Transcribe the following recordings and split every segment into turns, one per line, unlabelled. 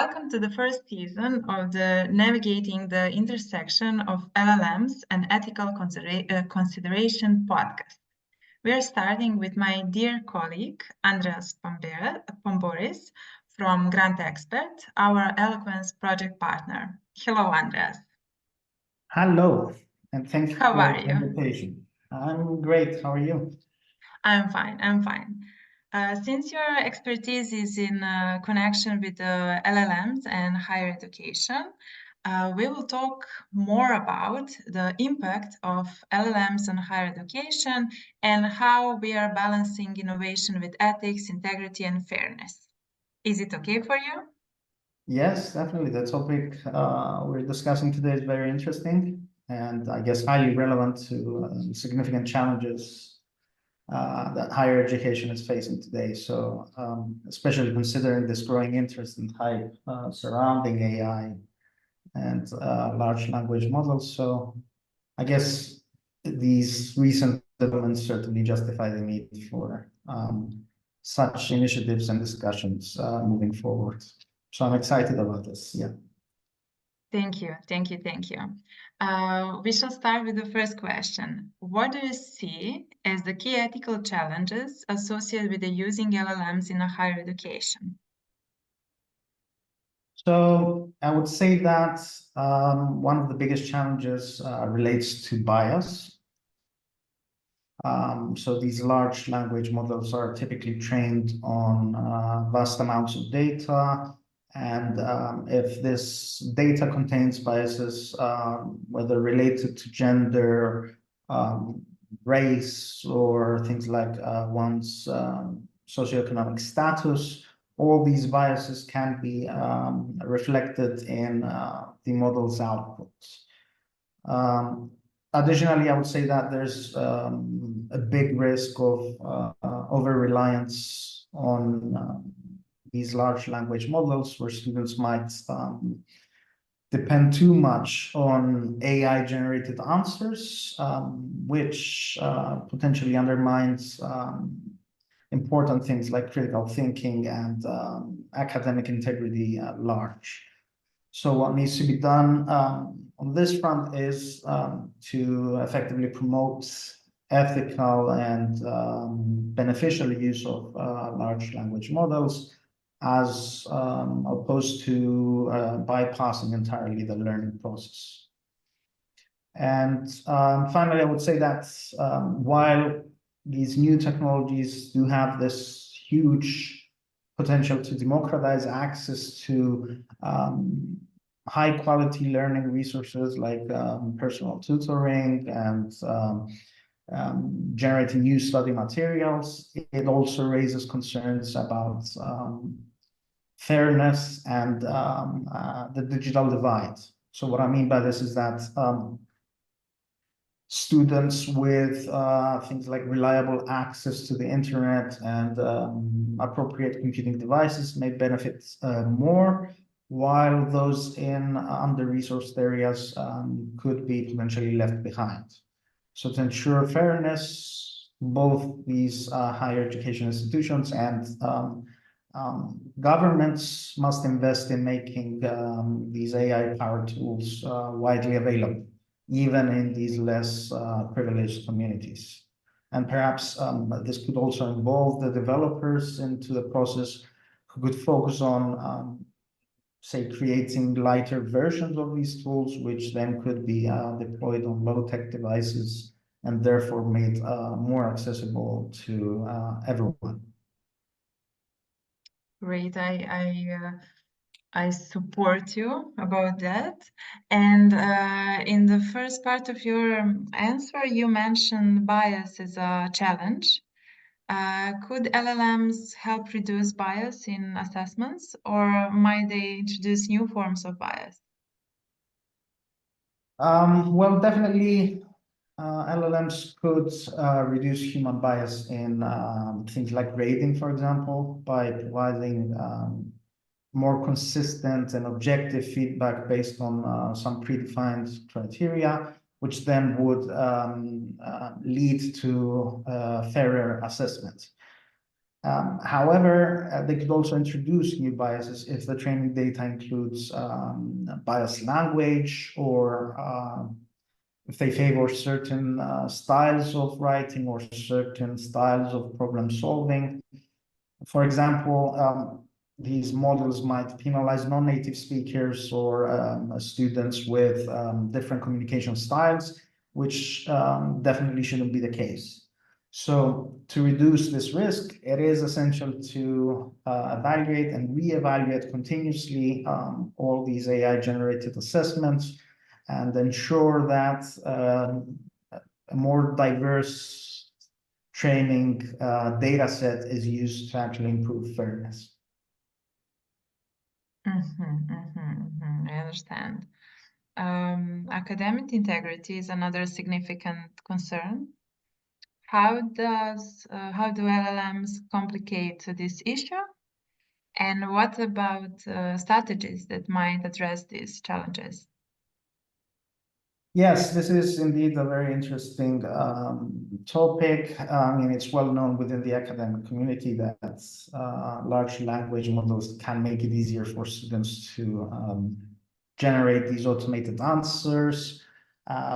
Welcome to the first season of the Navigating the Intersection of LLMs and Ethical Consideration podcast. We are starting with my dear colleague, Andreas Pamboris from GrantXpert, our ELOQUENCE project partner. Hello, Andreas.
Hello, and thank you
for
the invitation. I'm great. How are you?
I'm fine. Since your expertise is in connection with LLMs and higher education, we will talk more about the impact of LLMs on higher education and how we are balancing innovation with ethics, integrity, and fairness. Is it okay for you?
Yes, definitely. The topic we're discussing today is very interesting and I guess highly relevant to significant challenges that higher education is facing today. So especially considering this growing interest and hype surrounding AI and large language models. So I guess these recent developments certainly justify the need for such initiatives and discussions moving forward. So I'm excited about this. Yeah.
Thank you. We shall start with the first question. What do you see as the key ethical challenges associated with the using LLMs in a higher education?
So I would say that one of the biggest challenges relates to bias. So these large language models are typically trained on vast amounts of data. And if this data contains biases, whether related to gender, race, or things like one's socioeconomic status, all these biases can be reflected in the model's outputs. Additionally, I would say that there's a big risk of over-reliance on these large language models where students might depend too much on AI-generated answers, which potentially undermines important things like critical thinking and academic integrity at large. So what needs to be done on this front is to effectively promote ethical and beneficial use of large language models as opposed to bypassing entirely the learning process. And finally, I would say that while these new technologies do have this huge potential to democratize access to high quality learning resources like personal tutoring and generating new study materials, it also raises concerns about fairness and the digital divide. So what I mean by this is that students with things like reliable access to the internet and appropriate computing devices may benefit more, while those in under-resourced areas could be potentially left behind. So to ensure fairness, both these higher education institutions and governments must invest in making these AI-powered tools widely available, even in these less privileged communities. And perhaps this could also involve the developers into the process who could focus on say, creating lighter versions of these tools, which then could be deployed on low-tech devices and therefore made more accessible to everyone.
Great. I support you about that. And in the first part of your answer, you mentioned bias as a challenge. Could LLMs help reduce bias in assessments, or might they introduce new forms of bias?
Well, definitely LLMs could reduce human bias in things like grading, for example, by providing more consistent and objective feedback based on some predefined criteria, which then would lead to fairer assessment. However, they could also introduce new biases if the training data includes biased language, or if they favor certain styles of writing or certain styles of problem solving. For example, these models might penalize non-native speakers or students with different communication styles, which definitely shouldn't be the case. So to reduce this risk, it is essential to evaluate and reevaluate continuously all these AI-generated assessments, and ensure that a more diverse training data set is used to actually improve fairness.
I understand. Academic integrity is another significant concern. How do LLMs complicate this issue? And what about strategies that might address these challenges?
Yes, this is indeed a very interesting topic. I mean, it's well known within the academic community that large language models can make it easier for students to generate these automated answers,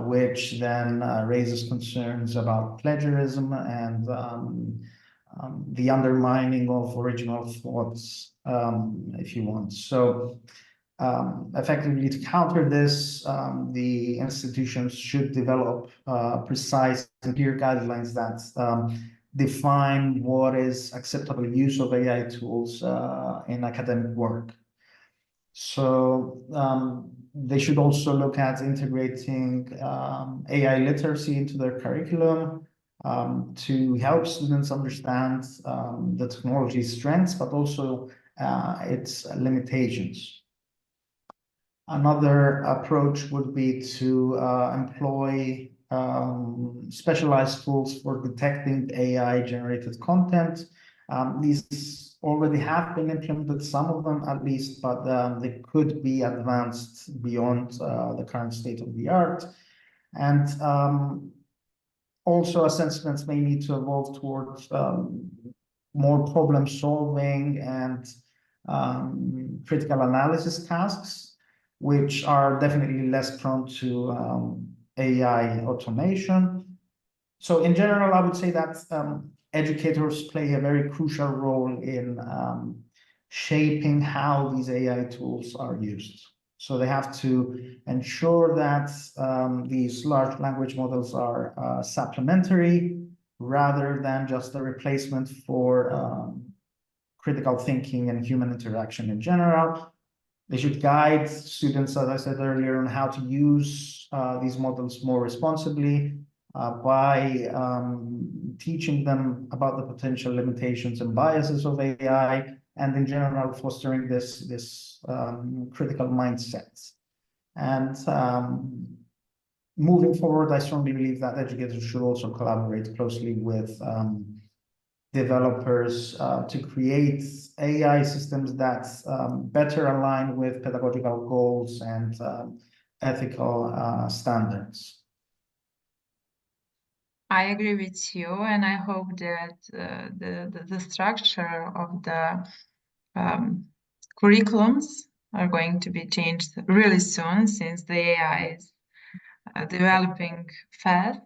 which then raises concerns about plagiarism and the undermining of original thoughts, if you want. So effectively, to counter this, the institutions should develop precise and clear guidelines that define what is acceptable use of AI tools in academic work. So they should also look at integrating AI literacy into their curriculum to help students understand the technology's strengths, but also its limitations. Another approach would be to employ specialized tools for detecting AI-generated content. These already have been implemented, some of them at least, but they could be advanced beyond the current state of the art. And also assessments may need to evolve towards more problem solving and critical analysis tasks, which are definitely less prone to AI automation. So in general, I would say that educators play a very crucial role in shaping how these AI tools are used. So they have to ensure that these large language models are supplementary rather than just a replacement for critical thinking and human interaction in general. They should guide students, as I said earlier, on how to use these models more responsibly by teaching them about the potential limitations and biases of AI, and in general fostering this critical mindset. And moving forward, I strongly believe that educators should also collaborate closely with developers to create AI systems that better align with pedagogical goals and ethical standards.
I agree with you, and I hope that the structure of the curriculums are going to be changed really soon, since the AI is developing fast.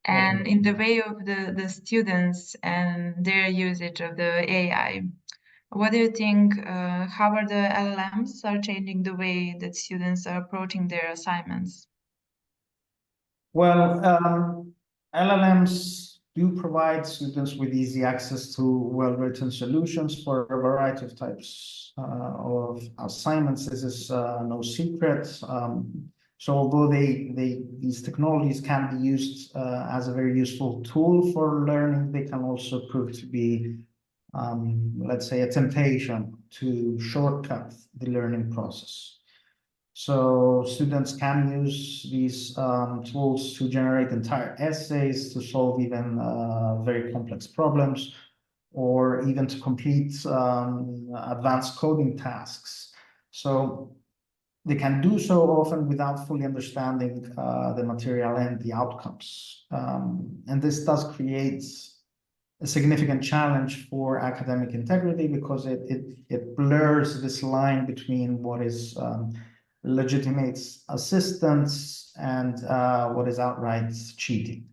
And in the way of the students and their usage of the AI, what do you think, how are the LLMs are changing the way that students are approaching their assignments?
Well, LLMs do provide students with easy access to well-written solutions for a variety of types of assignments. This is no secret. So although these technologies can be used as a very useful tool for learning, they can also prove to be, let's say, a temptation to shortcut the learning process. So students can use these tools to generate entire essays, to solve even very complex problems, or even to complete advanced coding tasks. So they can do so often without fully understanding the material and the outcomes. And this does create a significant challenge for academic integrity because it blurs this line between what is legitimate assistance and what is outright cheating.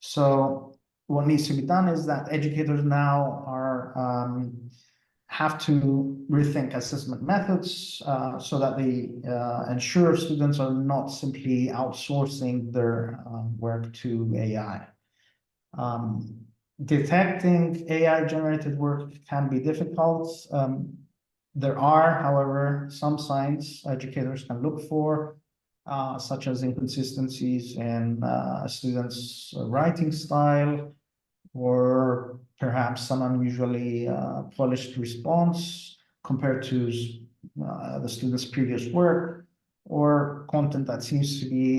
So what needs to be done is that educators now are have to rethink assessment methods so that they ensure students are not simply outsourcing their work to AI. Detecting AI-generated work can be difficult. There are, however, some signs educators can look for, such as inconsistencies in students' writing style, or perhaps some unusually polished response compared to the student's previous work, or content that seems to be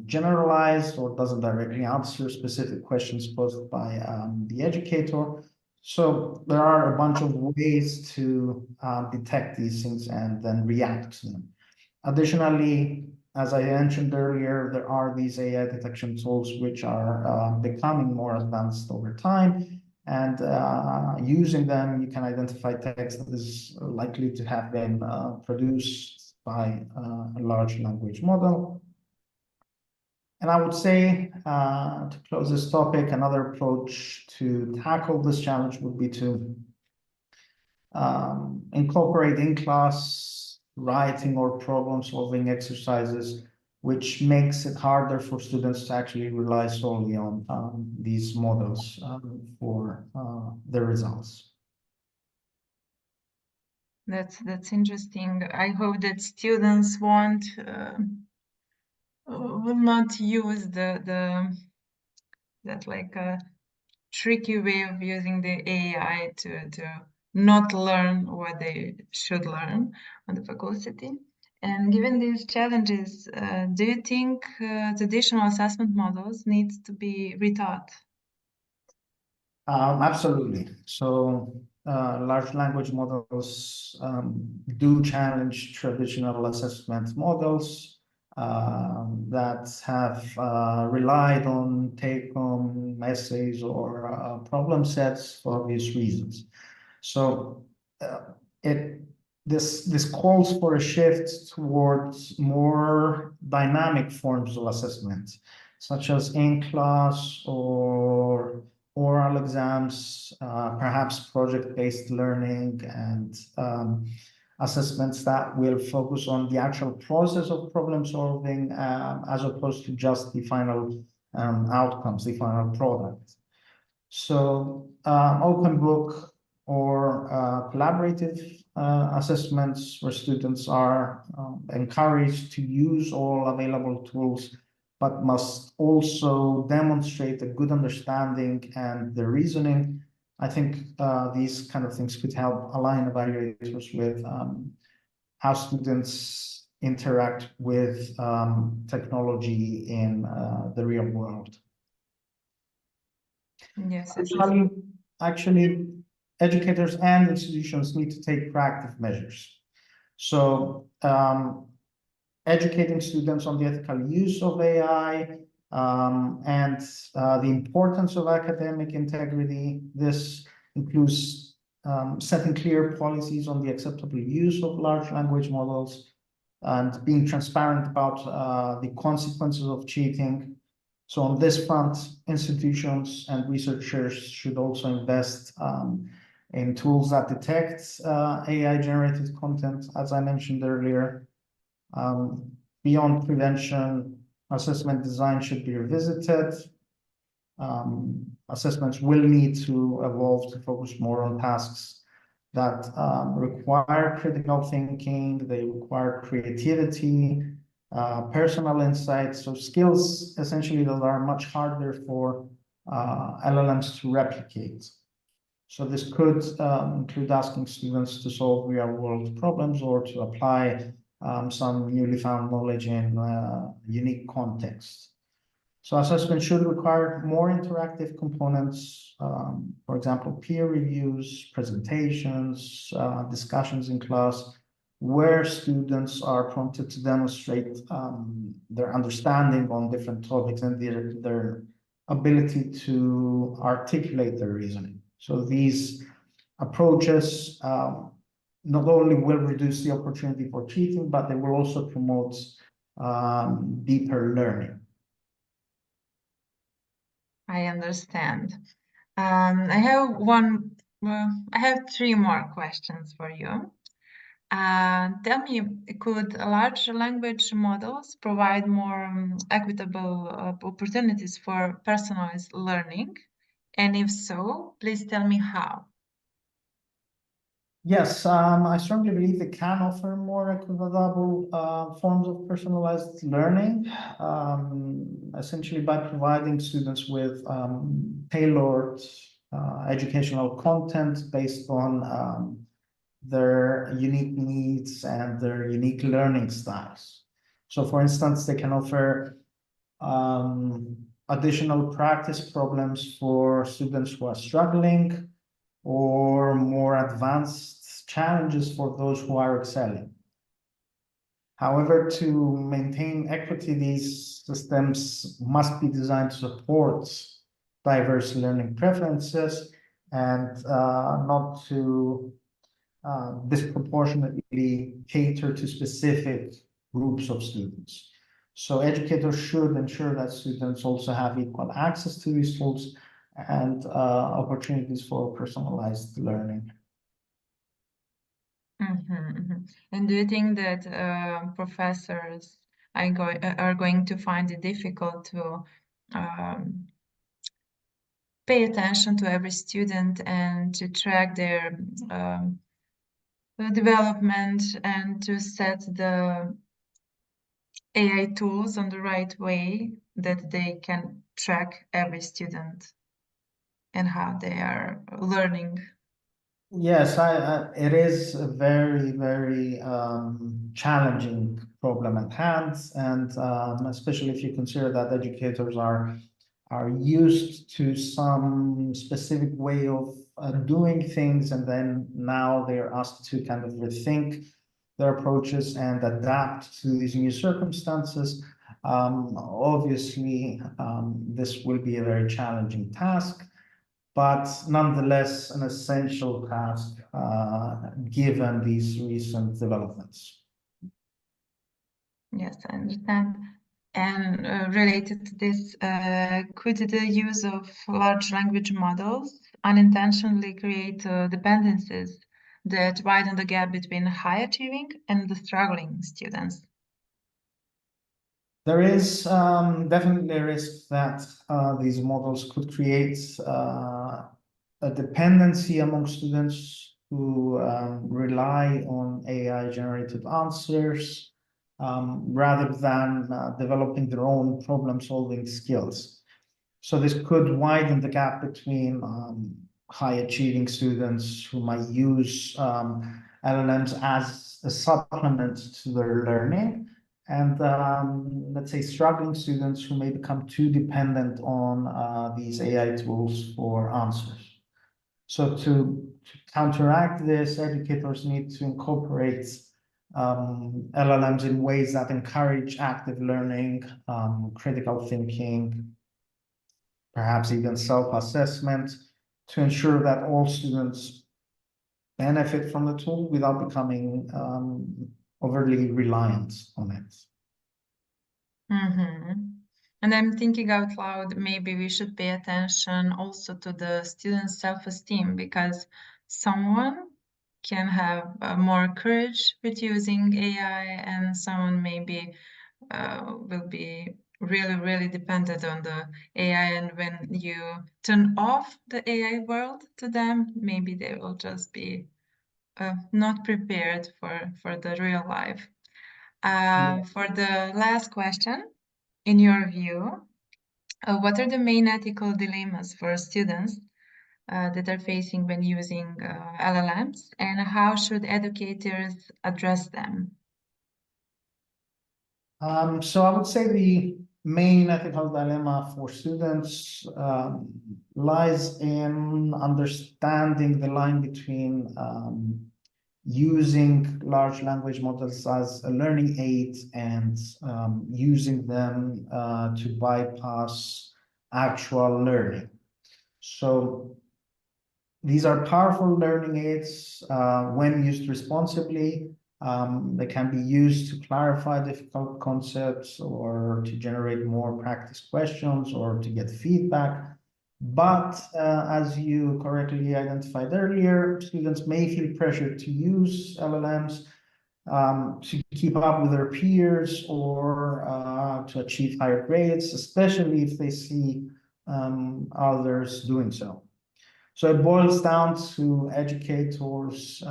generalized or doesn't directly answer specific questions posed by the educator. So there are a bunch of ways to detect these things and then react to them. Additionally, as I mentioned earlier, there are these AI detection tools which are becoming more advanced over time. And using them, you can identify text that is likely to have been produced by a large language model. And I would say, to close this topic, another approach to tackle this challenge would be to incorporate in-class writing or problem-solving exercises, which makes it harder for students to actually rely solely on these models for their results.
That's interesting. I hope that students won't will not use that like a tricky way of using the AI to not learn what they should learn on the faculty. And given these challenges, do you think traditional assessment models need to be retaught?
Absolutely. So large language models do challenge traditional assessment models that have relied on take-home essays or problem sets for obvious reasons. So this calls for a shift towards more dynamic forms of assessment, such as in-class or oral exams, perhaps project-based learning, and assessments that will focus on the actual process of problem solving as opposed to just the final outcomes, the final product. So open book or collaborative assessments where students are encouraged to use all available tools, but must also demonstrate a good understanding and the reasoning. I think these kind of things could help align evaluators with how students interact with technology in the real world.
Yes.
Actually, educators and institutions need to take proactive measures. So educating students on the ethical use of AI and the importance of academic integrity. This includes setting clear policies on the acceptable use of large language models and being transparent about the consequences of cheating. So on this front, institutions and researchers should also invest in tools that detect AI-generated content, as I mentioned earlier. Beyond prevention, assessment design should be revisited. Assessments will need to evolve to focus more on tasks that require critical thinking, they require creativity, personal insights, so skills essentially that are much harder for LLMs to replicate. So this could include asking students to solve real-world problems or to apply some newly found knowledge in unique contexts. So assessment should require more interactive components, for example, peer reviews, presentations, discussions in class, where students are prompted to demonstrate their understanding on different topics and their ability to articulate their reasoning. So these approaches not only will reduce the opportunity for cheating, but they will also promote deeper learning.
I understand. I have three more questions for you. Tell me, could large language models provide more equitable opportunities for personalized learning? And if so, please tell me how.
Yes, I strongly believe they can offer more equitable forms of personalized learning, essentially by providing students with tailored educational content based on their unique needs and their unique learning styles. So, for instance, they can offer additional practice problems for students who are struggling, or more advanced challenges for those who are excelling. However, to maintain equity, these systems must be designed to support diverse learning preferences and not to disproportionately cater to specific groups of students. So educators should ensure that students also have equal access to these tools and opportunities for personalized learning.
And do you think that professors are going to find it difficult to pay attention to every student and to track their development and to set the AI tools on the right way that they can track every student and how they are learning?
Yes, it is a very, very challenging problem at hand, and especially if you consider that educators are used to some specific way of doing things, and then now they are asked to kind of rethink their approaches and adapt to these new circumstances. Obviously, this will be a very challenging task, but nonetheless an essential task given these recent developments.
Yes, I understand. And related to this, could the use of large language models unintentionally create dependencies that widen the gap between high achieving and the struggling students?
There is definitely a risk that these models could create a dependency among students who rely on AI-generated answers rather than developing their own problem-solving skills. So this could widen the gap between high-achieving students who might use LLMs as a supplement to their learning, and let's say struggling students who may become too dependent on these AI tools for answers. So to counteract this, educators need to incorporate LLMs in ways that encourage active learning, critical thinking, perhaps even self-assessment, to ensure that all students benefit from the tool without becoming overly reliant on it.
And I'm thinking out loud, maybe we should pay attention also to the student's self-esteem, because someone can have more courage with using AI and someone maybe will be really, really dependent on the AI. And when you turn off the AI world to them, maybe they will just be not prepared for the real life. For the last question, in your view, what are the main ethical dilemmas for students that are facing when using LLMs, and how should educators address them?
So I would say the main ethical dilemma for students lies in understanding the line between using large language models as a learning aid and using them to bypass actual learning. So these are powerful learning aids when used responsibly. They can be used to clarify difficult concepts or to generate more practice questions or to get feedback. But as you correctly identified earlier, students may feel pressured to use LLMs to keep up with their peers or to achieve higher grades, especially if they see others doing so. So it boils down to educators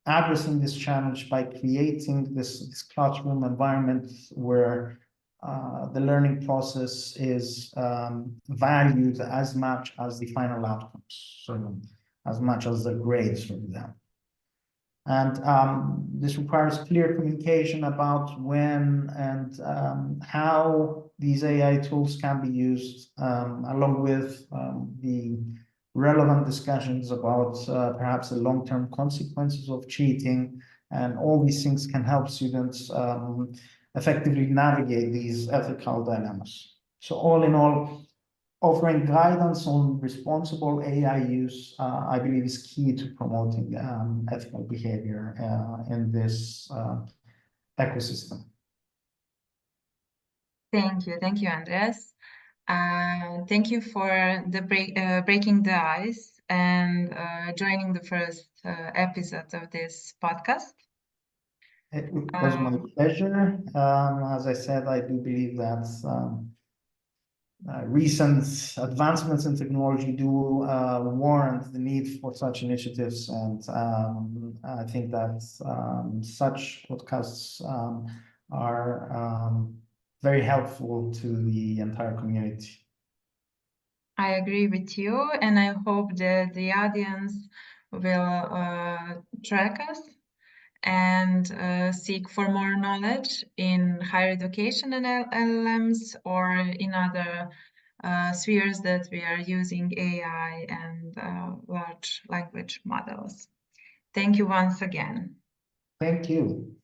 addressing this challenge by creating this classroom environment where the learning process is valued as much as the final outcomes, so as much as the grades for them. And this requires clear communication about when and how these AI tools can be used, along with the relevant discussions about perhaps the long-term consequences of cheating. And all these things can help students effectively navigate these ethical dilemmas. So all in all, offering guidance on responsible AI use, I believe, is key to promoting ethical behavior in this ecosystem.
Thank you, Andreas. Thank you for the breaking the ice and joining the first episode of this podcast.
It was my pleasure. As I said, I do believe that recent advancements in technology do warrant the need for such initiatives, and I think that such podcasts are very helpful to the entire community.
I agree with you, and I hope that the audience will track us and seek for more knowledge in higher education and LLMs or in other spheres that we are using AI and large language models. Thank you once again.
Thank you.